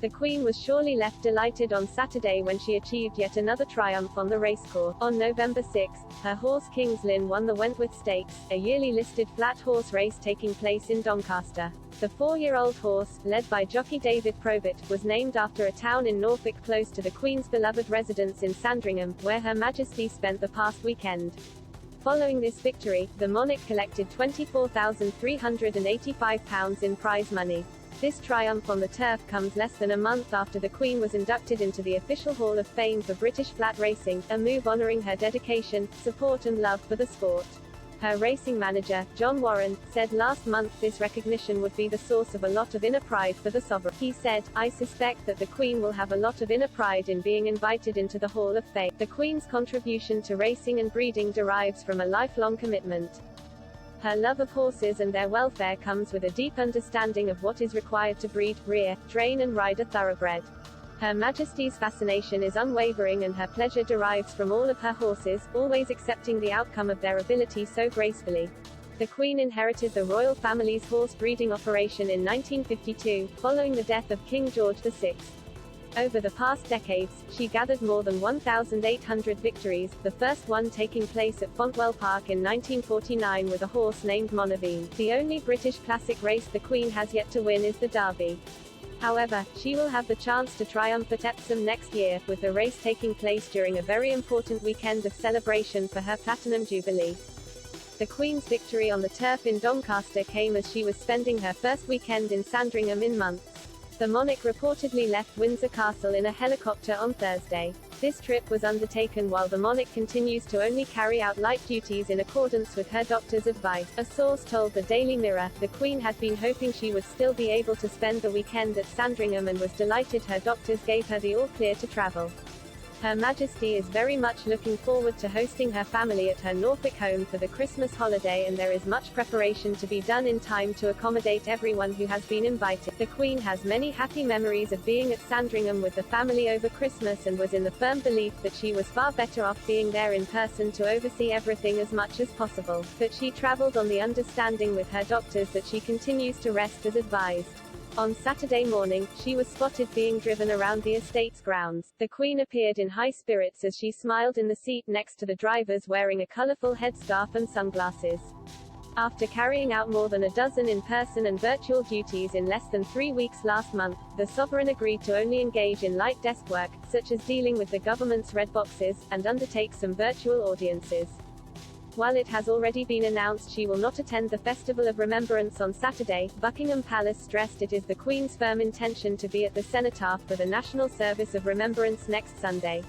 The Queen was surely left delighted on Saturday when she achieved yet another triumph on the racecourse. On November 6, her horse King's Lynn won the Wentworth Stakes, a yearly listed flat horse race taking place in Doncaster. The 4-year-old horse, led by jockey David Probert, was named after a town in Norfolk close to the Queen's beloved residence in Sandringham, where Her Majesty spent the past weekend. Following this victory, the monarch collected £24,385 in prize money. This triumph on the turf comes less than a month after the Queen was inducted into the official Hall of Fame for British flat racing, a move honouring her dedication, support and love for the sport. Her racing manager, John Warren, said last month this recognition would be the source of a lot of inner pride for the sovereign. He said, "I suspect that the Queen will have a lot of inner pride in being invited into the Hall of Fame." The Queen's contribution to racing and breeding derives from a lifelong commitment. Her love of horses and their welfare comes with a deep understanding of what is required to breed, rear, train and ride a thoroughbred. Her Majesty's fascination is unwavering and her pleasure derives from all of her horses, always accepting the outcome of their ability so gracefully. The Queen inherited the royal family's horse breeding operation in 1952, following the death of King George VI. Over the past decades, she gathered more than 1,800 victories, the first one taking place at Fontwell Park in 1949 with a horse named Monaveen. The only British classic race the Queen has yet to win is the Derby. However, she will have the chance to triumph at Epsom next year, with the race taking place during a very important weekend of celebration for her Platinum Jubilee. The Queen's victory on the turf in Doncaster came as she was spending her first weekend in Sandringham in months. The monarch reportedly left Windsor Castle in a helicopter on Thursday. This trip was undertaken while the monarch continues to only carry out light duties in accordance with her doctor's advice. A source told the Daily Mirror, the Queen had been hoping she would still be able to spend the weekend at Sandringham and was delighted her doctors gave her the all-clear to travel. Her Majesty is very much looking forward to hosting her family at her Norfolk home for the Christmas holiday, and there is much preparation to be done in time to accommodate everyone who has been invited. The Queen has many happy memories of being at Sandringham with the family over Christmas and was in the firm belief that she was far better off being there in person to oversee everything as much as possible. But she travelled on the understanding with her doctors that she continues to rest as advised. On Saturday morning, she was spotted being driven around the estate's grounds. The Queen appeared in high spirits as she smiled in the seat next to the drivers wearing a colourful headscarf and sunglasses. After carrying out more than a dozen in-person and virtual duties in less than 3 weeks last month, the sovereign agreed to only engage in light desk work, such as dealing with the government's red boxes, and undertake some virtual audiences. While it has already been announced she will not attend the Festival of Remembrance on Saturday, Buckingham Palace stressed it is the Queen's firm intention to be at the cenotaph for the National Service of Remembrance next Sunday.